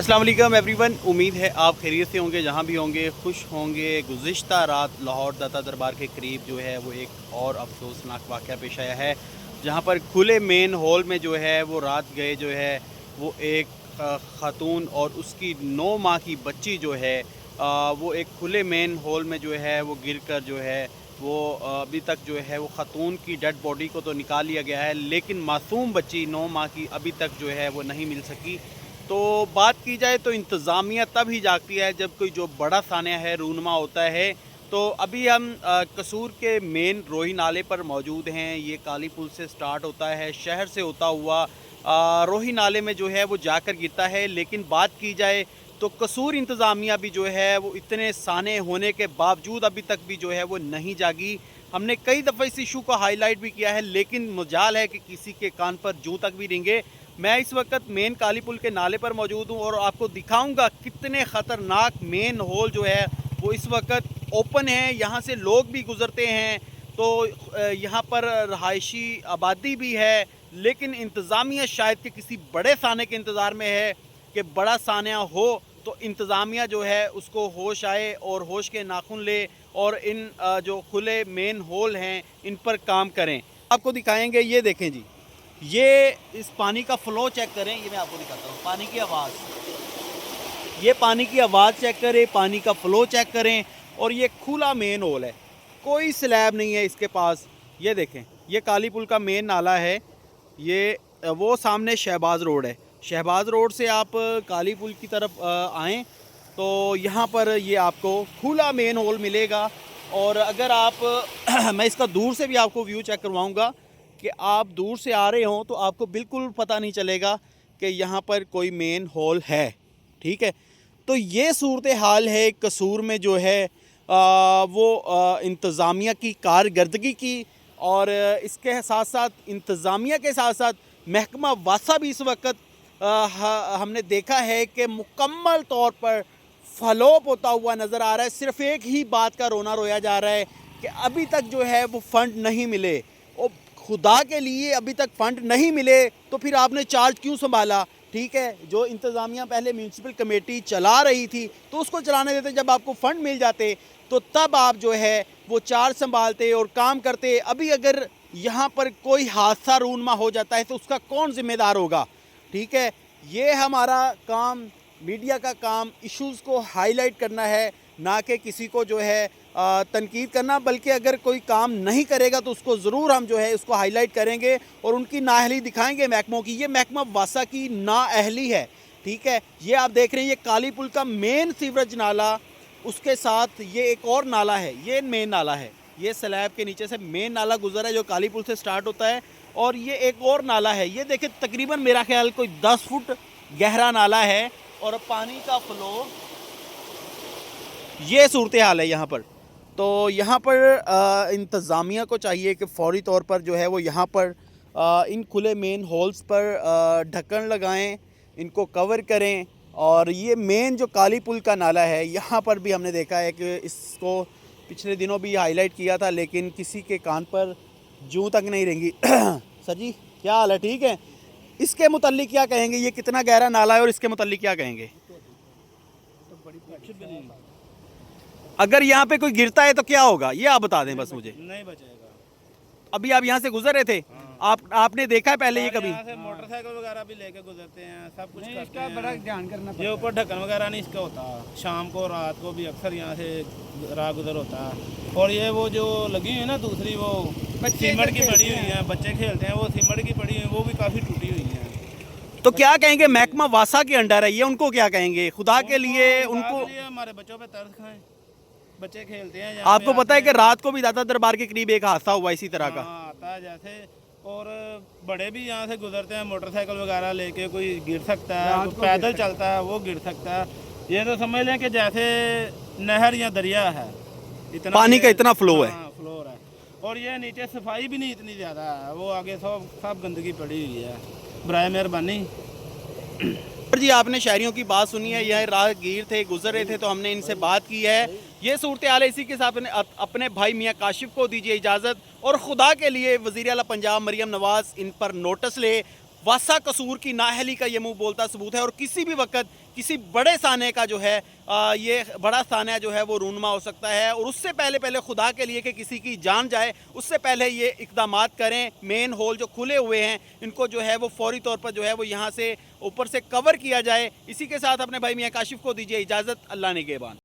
अस्सलाम वालेकुम एवरीवन। उम्मीद है आप खैरियत से होंगे, जहाँ भी होंगे खुश होंगे। गुज़िश्ता रात लाहौर दाता दरबार के करीब जो है वो एक और अफसोसनाक वाक़या पेश आया है, जहाँ पर खुले मेन हॉल में जो है वो रात गए जो है वो एक ख़ातून और उसकी 9 माह की बच्ची जो है वो एक खुले मेन हॉल में जो है वो गिरकर जो है वो अभी तक जो है वो ख़ातून की डेड बॉडी को तो निकाल लिया गया है, लेकिन मासूम बच्ची 9 माह की अभी तक जो है वो नहीं मिल सकी। तो बात की जाए तो इंतज़ामिया तब ही जागती है जब कोई जो बड़ा सानिया है रूनमा होता है। तो अभी हम कसूर के मेन रोही नाले पर मौजूद हैं। ये काली पुल से स्टार्ट होता है, शहर से होता हुआ रोही नाले में जो है वो जाकर गिरता है। लेकिन बात की जाए तो कसूर इंतज़ामिया भी जो है वो इतने साने होने के बावजूद अभी तक भी जो है वो नहीं जागी। हमने कई दफ़ा इस इशू को हाईलाइट भी किया है, लेकिन मजाल है कि किसी के कान पर जूं तक भी रेंगे। मैं इस वक्त मेन काली पुल के नाले पर मौजूद हूँ और आपको दिखाऊंगा कितने ख़तरनाक मेन होल जो है वो इस वक्त ओपन है। यहाँ से लोग भी गुज़रते हैं, तो यहाँ पर रहायशी आबादी भी है, लेकिन इंतज़ामिया शायद कि किसी बड़े साने के इंतज़ार में है कि बड़ा सानिया हो तो इंतज़ामिया जो है उसको होश आए और होश के नाखून ले और इन जो खुले मेन होल हैं इन पर काम करें। आपको दिखाएंगे, ये देखें जी, ये इस पानी का फ़्लो चेक करें। ये मैं आपको दिखाता हूँ, पानी की आवाज़, ये पानी की आवाज़ चेक करें, पानी का फ़्लो चेक करें। और ये खुला मेन होल है, कोई स्लैब नहीं है इसके पास। ये देखें, ये काली पुल का मेन नाला है। ये वो सामने शहबाज रोड है, शहबाज रोड से आप काली पुल की तरफ आएँ तो यहाँ पर ये आपको खुला मेन होल मिलेगा। और अगर आप मैं इसका दूर से भी आपको व्यू चेक करवाऊँगा कि आप दूर से आ रहे हों तो आपको बिल्कुल पता नहीं चलेगा कि यहाँ पर कोई मेन हॉल है। ठीक है, तो ये सूरत हाल है कसूर में जो है वो इंतज़ामिया की कारकर्दगी की। और इसके साथ साथ इंतज़ामिया के साथ साथ महकमा वासा भी इस वक्त हमने देखा है कि मुकम्मल तौर पर फलोप होता हुआ नज़र आ रहा है। सिर्फ़ एक ही बात का रोना रोया जा रहा है कि अभी तक जो है वो फ़ंड नहीं मिले। और खुदा के लिए अभी तक फ़ंड नहीं मिले तो फिर आपने चार्ज क्यों संभाला? ठीक है, जो इंतज़ामिया पहले म्यूनसिपल कमेटी चला रही थी तो उसको चलाने देते, जब आपको फ़ंड मिल जाते तो तब आप जो है वो चार्ज संभालते और काम करते। अभी अगर यहाँ पर कोई हादसा रूनमा हो जाता है तो उसका कौन ज़िम्मेदार होगा? ठीक है, ये हमारा काम, मीडिया का काम इश्यूज़ को हाईलाइट करना है, ना कि किसी को जो है तनकीद करना। बल्कि अगर कोई काम नहीं करेगा तो उसको ज़रूर हम जो है उसको हाईलाइट करेंगे और उनकी नाअहली दिखाएंगे महकमों की। ये महकमा वासा की नाअहली है। ठीक है, ये आप देख रहे हैं, ये काली पुल का मेन सीवरेज नाला, उसके साथ ये एक और नाला है, ये मेन नाला है। ये स्लैब के नीचे से मेन नाला गुजरा है जो काली पुल से स्टार्ट होता है, और ये एक और नाला है। ये देखें, तकरीबन मेरा ख्याल कोई 10 फुट गहरा नाला है और पानी का फ्लो, ये सूरत हाल है यहाँ पर। तो यहाँ पर इंतज़ामिया को चाहिए कि फ़ौरी तौर पर जो है वो यहाँ पर इन खुले मेन होल्स पर ढक्कन लगाएं, इनको कवर करें। और ये मेन जो काली पुल का नाला है, यहाँ पर भी हमने देखा है कि इसको पिछले दिनों भी हाईलाइट किया था, लेकिन किसी के कान पर जूं तक नहीं रेंगी। सर जी, क्या हाल है? ठीक है, इसके मुतल्लिक क्या कहेंगे? ये कितना गहरा नाला है और इसके मुतल्लिक क्या कहेंगे? अगर यहाँ पे कोई गिरता है तो क्या होगा, ये आप बता दें बस मुझे। नहीं बचेगा। अभी आप यहाँ से गुजर रहे थे? हाँ। आपने देखा है पहले ये कभी? यहाँ से मोटरसाइकिल वगैरह भी लेके गुजरते हैं, सब कुछ करते इसका हैं। बड़ा ध्यान करना ये ऊपर ढक्कन वगैरह नहीं इसका होता। शाम को रात को भी अक्सर यहाँ से राह गुजर होता है। और ये वो जो लगी हुई है ना दूसरी, वो सीमेंट की पड़ी हुई है, बच्चे खेलते हैं, वो सीमेंट की पड़ी हुई है, वो भी काफ़ी टूटी हुई है। तो क्या कहेंगे, महकमा वासा के अंडर है ये, उनको क्या कहेंगे? खुदा के लिए उनको, हमारे बच्चों पे तरस खाएं, बच्चे खेलते हैं। आपको पता है कि रात को भी दाता दरबार के करीब एक हादसा हुआ इसी तरह का। आता है जैसे, और बड़े भी यहाँ से गुजरते हैं मोटरसाइकिल वगैरह लेके, कोई गिर सकता है, कोई पैदल चलता है वो गिर सकता है। ये तो समझ लें कि जैसे नहर या दरिया है, इतना पानी का इतना फ्लो है। फ्लोर है। और ये नीचे सफाई भी नहीं इतनी ज़्यादा है, वो आगे सब गंदगी पड़ी हुई है। बराए मेहरबानी। जी, आपने शहरियों की बात सुनी है, यह राहगीर थे, गुजर रहे थे, तो हमने इनसे बात की है। ये सूरत हाल है। इसी के साथ अपने भाई मियाँ काशिफ को दीजिए इजाज़त, और खुदा के लिए वज़ीर आला पंजाब मरियम नवाज़ इन पर नोटिस ले। वासा कसूर की नाअहली का ये मुंह बोलता सबूत है, और किसी भी वक्त किसी बड़े साने का जो है ये बड़ा साना जो है वो रूनुमा हो सकता है। और उससे पहले खुदा के लिए कि किसी की जान जाए, उससे पहले ये इक़दामात करें। मेन होल जो खुले हुए हैं इनको जो है वो फौरी तौर पर जो है वो यहाँ से ऊपर से कवर किया जाए। इसी के साथ अपने भाई मियां काशिफ को दीजिए इजाज़त। अल्लाह निगहबान।